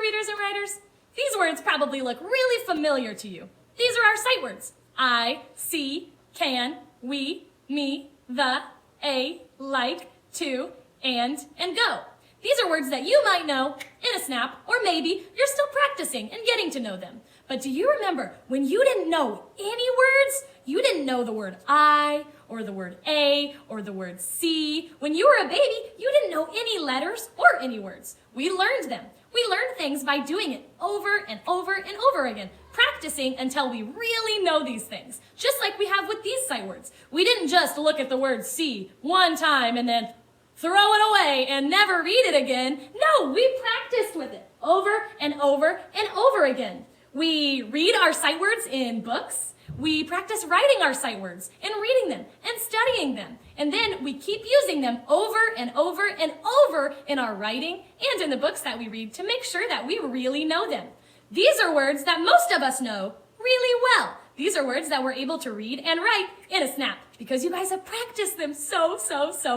readers and writers? These words probably look really familiar to you. These are our sight words. I, see, can, we, me, the, a, like, to, and go. These are words that you might know in a snap, or maybe you're still practicing and getting to know them. But do you remember when you didn't know any words? You didn't know the word I, or the word a, or the word see. When you were a baby, you didn't know any letters or any words. We learned them. We learned things by doing it over and over and over again, practicing until we really know these things. Just like we have with these sight words. We didn't just look at the word see one time and then throw it away and never read it again. No, we practiced with it over and over and over again. We read our sight words in books. We practice writing our sight words and reading them and studying them. And then we keep using them over and over and over in our writing and in the books that we read to make sure that we really know them. These are words that most of us know really well. These are words that we're able to read and write in a snap because you guys have practiced them so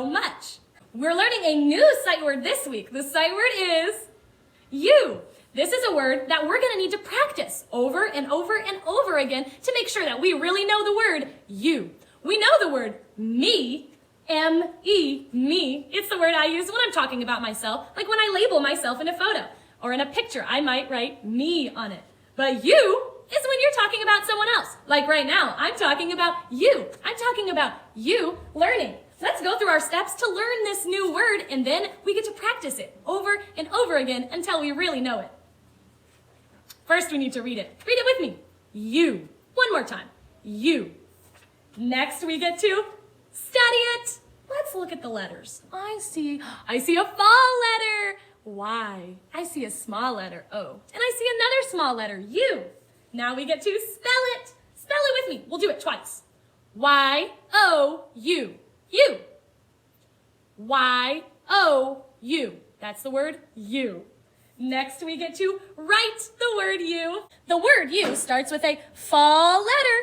much. We're learning a new sight word this week. The sight word is you. This is a word that we're going to need to practice over and over and over again to make sure that we really know the word you. We know the word me, M-E, me. It's the word I use when I'm talking about myself, like when I label myself in a photo or in a picture, I might write me on it. But you is when you're talking about someone else. Like right now, I'm talking about you. I'm talking about you learning. Let's go through our steps to learn this new word, and then we get to practice it over and over again until we really know it. First, we need to read it. Read it with me. You. One more time. You. Next, we get to study it. Let's look at the letters. I see a fall letter, Y. I see a small letter, O. And I see another small letter, U. Now we get to spell it. Spell it with me. We'll do it twice. Y-O-U. You. Y-O-U. That's the word you. Next, we get to write the word you. The word you starts with a fall letter,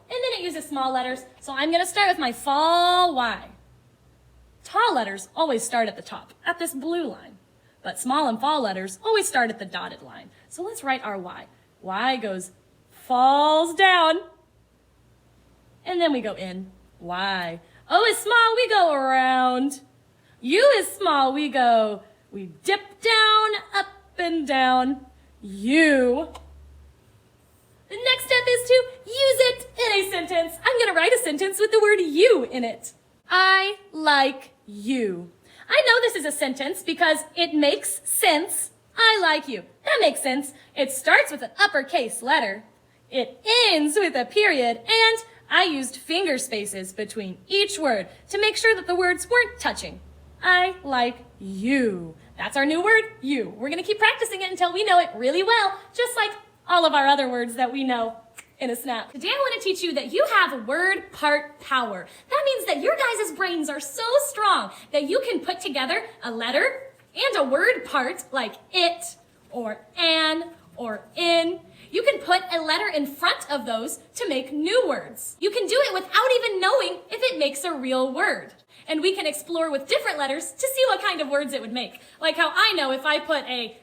and then it uses small letters. So I'm going to start with my fall Y. Tall letters always start at the top, at this blue line. But small and fall letters always start at the dotted line. So let's write our Y. Y goes, falls down, and then we go in. Y. O is small, we go around. U is small, we dip down, up and down. U. The next step is to use it in a sentence. I'm going to write a sentence with the word you in it. I like you. I know this is a sentence because it makes sense. I like you. That makes sense. It starts with an uppercase letter. It ends with a period, and I used finger spaces between each word to make sure that the words weren't touching. I like you. That's our new word, you. We're going to keep practicing it until we know it really well, just like all of our other words that we know in a snap. Today I want to teach you that you have word part power. That means that your guys' brains are so strong that you can put together a letter and a word part like it or an or in. You can put a letter in front of those to make new words. You can do it without even knowing if it makes a real word. And we can explore with different letters to see what kind of words it would make. Like how I know if I put a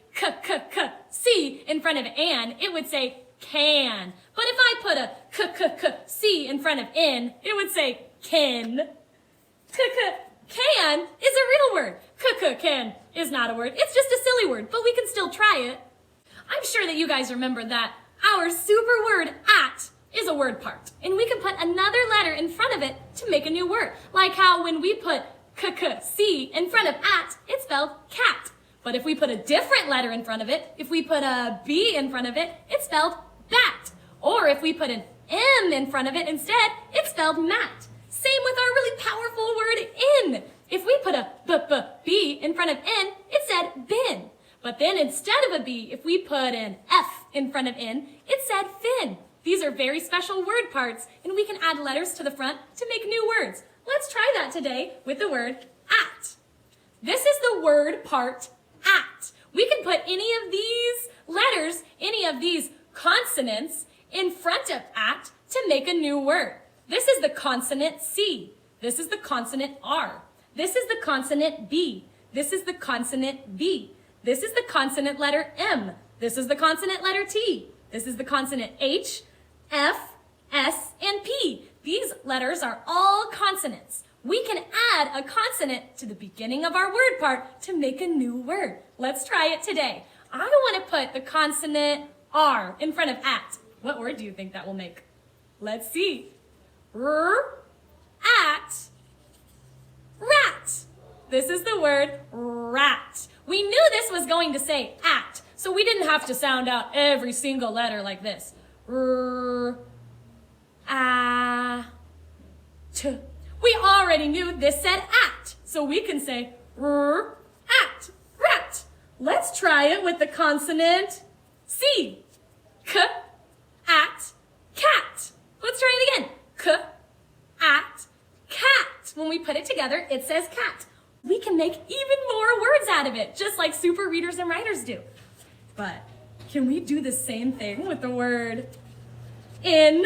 C in front of an, it would say can. But if I put a C in front of in, it would say kin. Can is a real word. Can is not a word. It's just a silly word, but we can still try it. I'm sure that you guys remember that our super word at is a word part. And we can put another letter in front of it to make a new word. Like how when we put C in front of at, it's spelled cat. But if we put a different letter in front of it, if we put a B in front of it, it's spelled bat. Or if we put an M in front of it instead, it's spelled mat. Same with our really powerful word in. If we put a B in front of in, it said bin. But then instead of a B, if we put an F in front of in, it said fin. These are very special word parts, and we can add letters to the front to make new words. Let's try that today with the word at. This is the word part at. We can put any of these letters, any of these consonants in front of at to make a new word. This is the consonant C. This is the consonant R. This is the consonant B. This is the consonant B. This is the consonant letter M. This is the consonant letter T. This is the consonant H, F, S, and P. These letters are all consonants. We can add a consonant to the beginning of our word part to make a new word. Let's try it today. I want to put the consonant R in front of at. What word do you think that will make? Let's see. At, rat. This is the word rat. We knew this was going to say at, so we didn't have to sound out every single letter like this. T. We already knew this said at, so we can say at, rat. Let's try it with the consonant C. K, at, cat. Let's try it again. K, at, cat. When we put it together, it says cat. We can make even more words out of it, just like super readers and writers do. But can we do the same thing with the word in?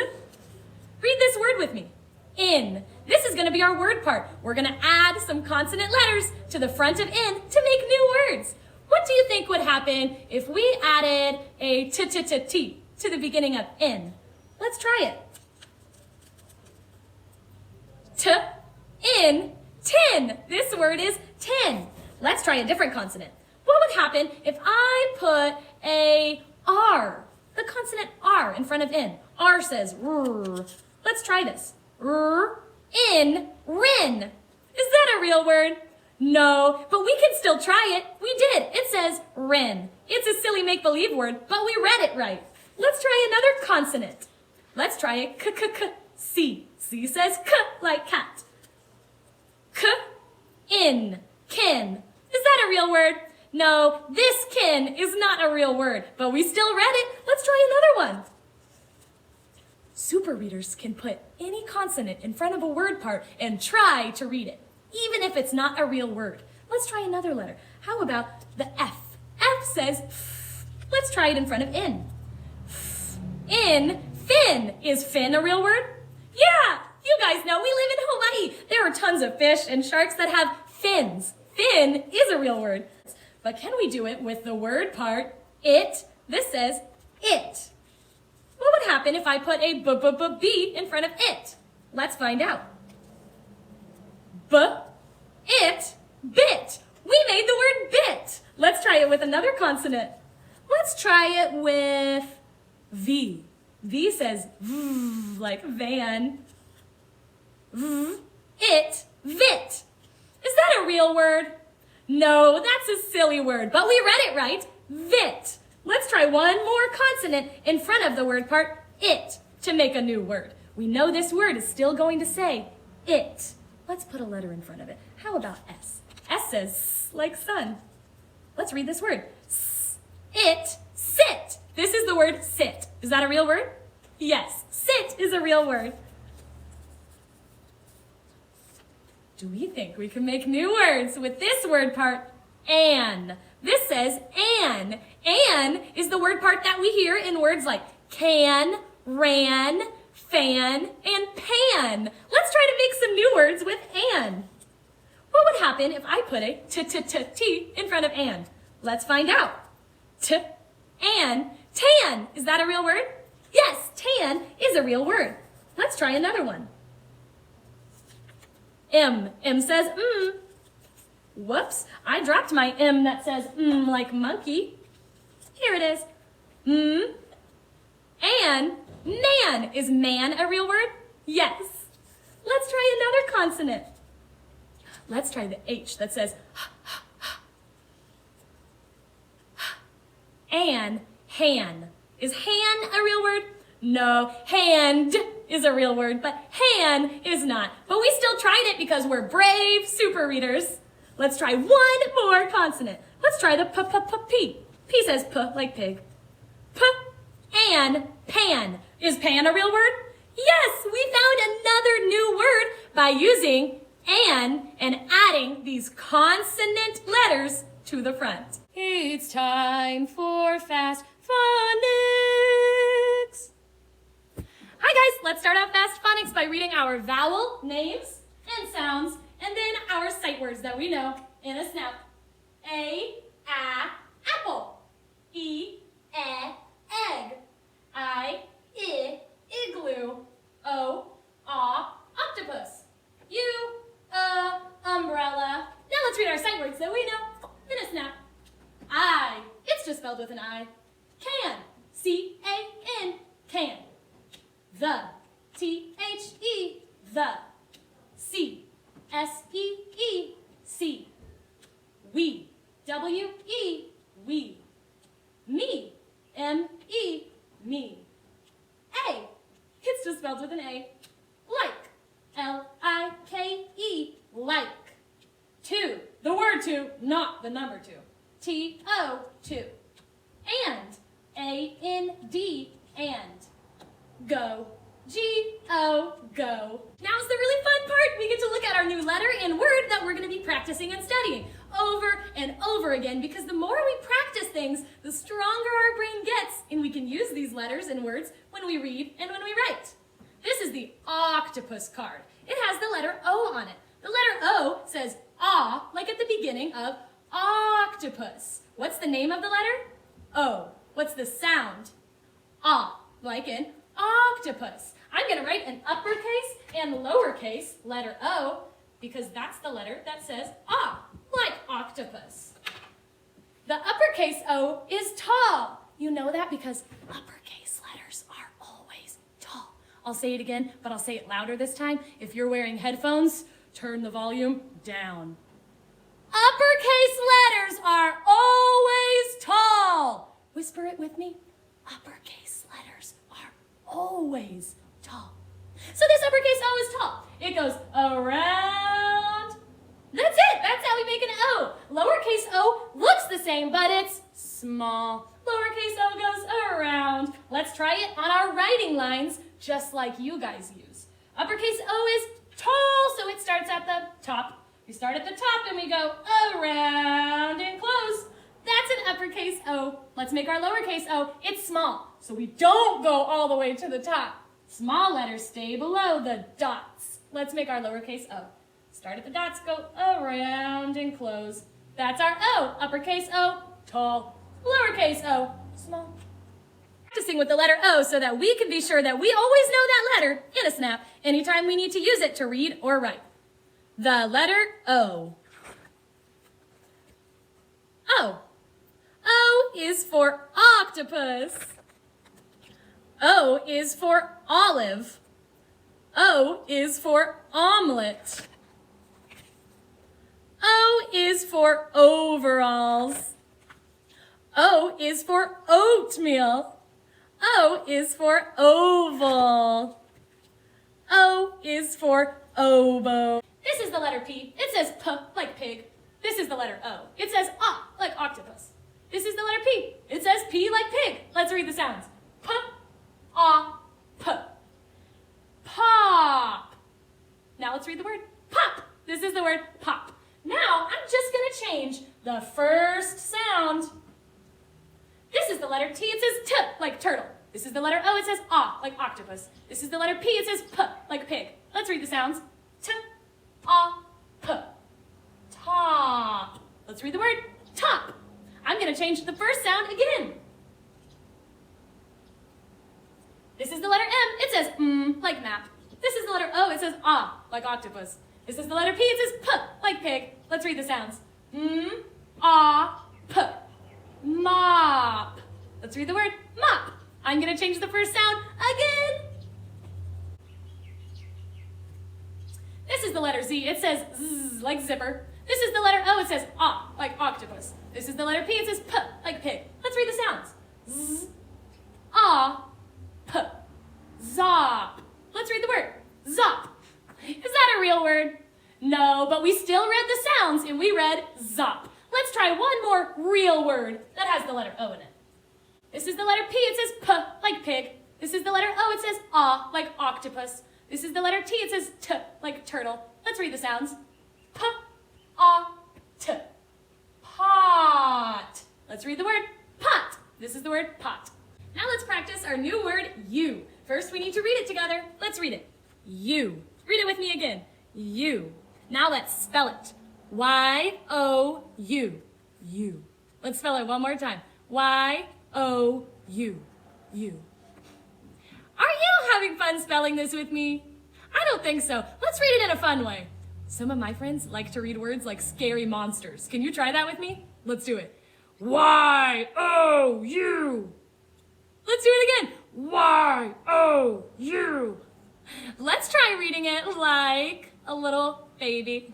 Read this word with me. In. This is going to be our word part. We're going to add some consonant letters to the front of in to make new words. What do you think would happen if we added a t to the beginning of in? Let's try it. T, in, tin. This word is tin. Let's try a different consonant. What would happen if I put a R, the consonant R in front of in? R says r. Let's try this. R, in, rin. Is that a real word? No, but we can still try it. We did. It says rin. It's a silly make-believe word, but we read it right. Let's try another consonant. Let's try a C. C says k like cat. K, in, kin. Is that a real word? No, this kin is not a real word, but we still read it. Let's try another one. Super readers can put any consonant in front of a word part and try to read it, even if it's not a real word. Let's try another letter. How about the F? F says f. Let's try it in front of in. F, in, fin. Is fin a real word? Yeah, you guys know we live in Hawaii. There are tons of fish and sharks that have fins. Fin is a real word. But can we do it with the word part, it? This says it. What would happen if I put a b in front of it? Let's find out. It, bit. We made the word bit. Let's try it with another consonant. Let's try it with V. V says v, like van. V, it, vit. Is that a real word? No, that's a silly word, but we read it right. Vit. Let's try one more consonant in front of the word part, it, to make a new word. We know this word is still going to say it. Let's put a letter in front of it. How about S? S says s, like sun. Let's read this word. S, it, sit. This is the word sit. Is that a real word? Yes, sit is a real word. Do we think we can make new words with this word part, an? This says an. An is the word part that we hear in words like can, ran, fan, and pan. Let's try to make some new words with an. What would happen if I put a t in front of an? Let's find out. An, tan. Is that a real word? Yes, tan is a real word. Let's try another one. M. M says Whoops, I dropped my M that says like monkey. Here it is. An, man. Is man a real word? Yes. Let's try another consonant. Let's try the H that says an, han. Is han a real word? No, hand is a real word, but han is not. But we still tried it because we're brave super readers. Let's try one more consonant. Let's try the p. P says p like pig. P, an, pan. Is pan a real word? Yes, we found another new word by using an and adding these consonant letters to the front. It's time for Fast Phonics. Hi guys, let's start out Fast Phonics by reading our vowel names and sounds and then our sight words that we know in a snap. A, apple. E, egg. I, igloo. O, octopus. U, umbrella. Now let's read our sight words that we know in a snap. I, it's just spelled with an I. Can, C-A-N, can. The, T-H-E, the. See, S-E-E, see. We, W-E, we. Me, M-E, me. A, it's just spelled with an A. Like, L-I-K-E, like. To, the word to, not the number two. T-O, to. And, A-N-D, and. Go, G-O, go. Now's the really fun part. We get to look at our new letter and word that we're going to be practicing and studying over and over again, because the more we practice things, the stronger our brain gets, and we can use these letters and words when we read and when we write. This is the octopus card. It has the letter O on it. The letter O says ah, like at the beginning of octopus. What's the name of the letter? O. What's the sound? Ah, like in octopus. I'm going to write an uppercase and lowercase letter O, because that's the letter that says ah, like octopus. The uppercase O is tall. You know that because uppercase letters are always tall. I'll say it again, but I'll say it louder this time. If you're wearing headphones, turn the volume down. Uppercase letters are always tall. Whisper it with me. Uppercase letters are always tall. So this uppercase O is tall. It goes around. That's it. That's how we make an O. Lowercase o looks the same, but it's small. Lowercase o goes around. Let's try it on our writing lines, just like you guys use. Uppercase O is tall, so it starts at the top. We start at the top and we go around and close. That's an uppercase O. Let's make our lowercase o. It's small, so we don't go all the way to the top. Small letters stay below the dots. Let's make our lowercase o. Start at the dots, go around and close. That's our O. Uppercase O, tall. Lowercase o, small. Practicing with the letter O so that we can be sure that we always know that letter in a snap anytime we need to use it to read or write. The letter O. O. O is for octopus. O is for olive. O is for omelet. O is for overalls. O is for oatmeal. O is for oval. O is for oboe. This is the letter P. It says P like pig. This is the letter O. It says ah like octopus. This is the letter P. It says P like pig. Let's read the sounds. P, ah, P. Pop. Now let's read the word pop. This is the word pop. Now I'm just going to change the first sound. This is the letter T. It says T like turtle. This is the letter O. It says ah like octopus. This is the letter P. It says P like pig. Let's read the sounds. T, ah, P. Top. Let's read the word top. I'm going to change the first sound again. This is the letter M. It says like map. This is the letter O. It says ah like octopus. This is the letter P. It says P like pig. Let's read the sounds. Ah, P. Mop. Let's read the word mop. I'm going to change the first sound again. This is the letter Z. It says Z like zipper. This is the letter O. It says ah like octopus. This is the letter P. It says P like pig. Let's read the sounds. Z, ah, P. Zop. Let's read the word. Zop. Is that a real word? No, but we still read the sounds and we read zop. Let's try one more real word that has the letter O in it. This is the letter P. It says P like pig. This is the letter O. It says ah like octopus. This is the letter T. It says T like turtle. Let's read the sounds. P, ah, T. Pot. Let's read the word pot. This is the word pot. Now let's practice our new word you. First we need to read it together. Let's read it. You. Read it with me again. You. Now let's spell it. Y-O-U. You. Let's spell it one more time. Y-O-U. You. Are you having fun spelling this with me? I don't think so. Let's read it in a fun way. Some of my friends like to read words like scary monsters. Can you try that with me? Let's do it. Y-O-U. Let's do it again. Y-O-U. Let's try reading it like a little baby.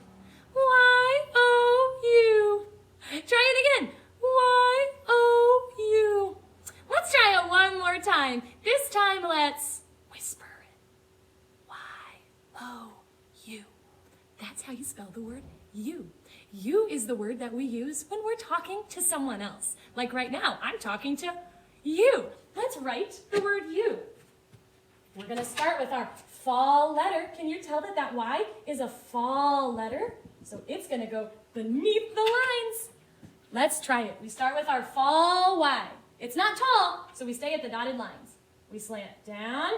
Y-O-U. Try it again. Y-O-U. Let's try it one more time. This time, let's whisper it. Y-O-U. That's how you spell the word you. You is the word that we use when we're talking to someone else. Like right now, I'm talking to you. Let's write the word you. We're going to start with our fall letter. Can you tell that that Y is a fall letter? So it's going to go beneath the lines. Let's try it. We start with our fall Y. It's not tall, so we stay at the dotted lines. We slant down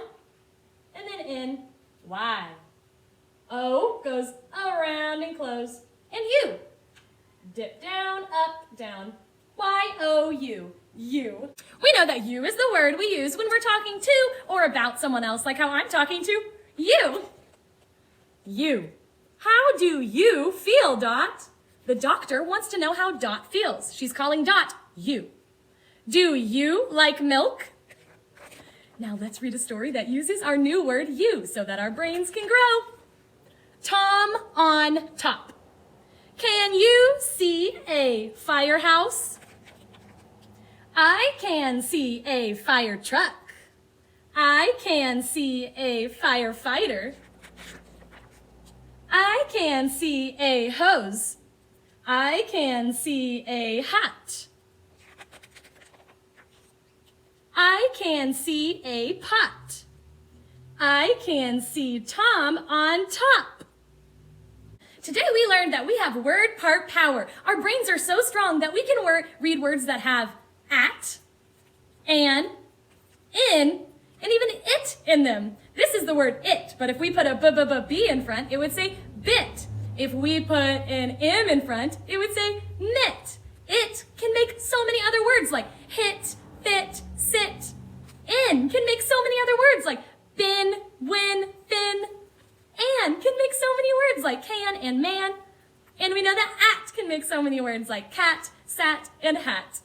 and then in, Y. O goes around and close. And U. Dip down, up, down. Y-O-U. You. We know that you is the word we use when we're talking to or about someone else, like how I'm talking to you. You. How do you feel, Dot? The doctor wants to know how Dot feels. She's calling Dot you. Do you like milk? Now let's read a story that uses our new word you so that our brains can grow. Tom on top. Can you see a firehouse? I can see a fire truck. I can see a firefighter. I can see a hose. I can see a hat. I can see a pot. I can see Tom on top. Today we learned that we have word part power. Our brains are so strong that we can read words that have at, an, in, and even it in them. This is the word it, but if we put a b in front, it would say bit. If we put an m in front, it would say mit. It can make so many other words like hit, fit, sit. In can make so many other words like bin, win, fin. And can make so many words like can and man. And we know that at can make so many words like cat, sat, and hat.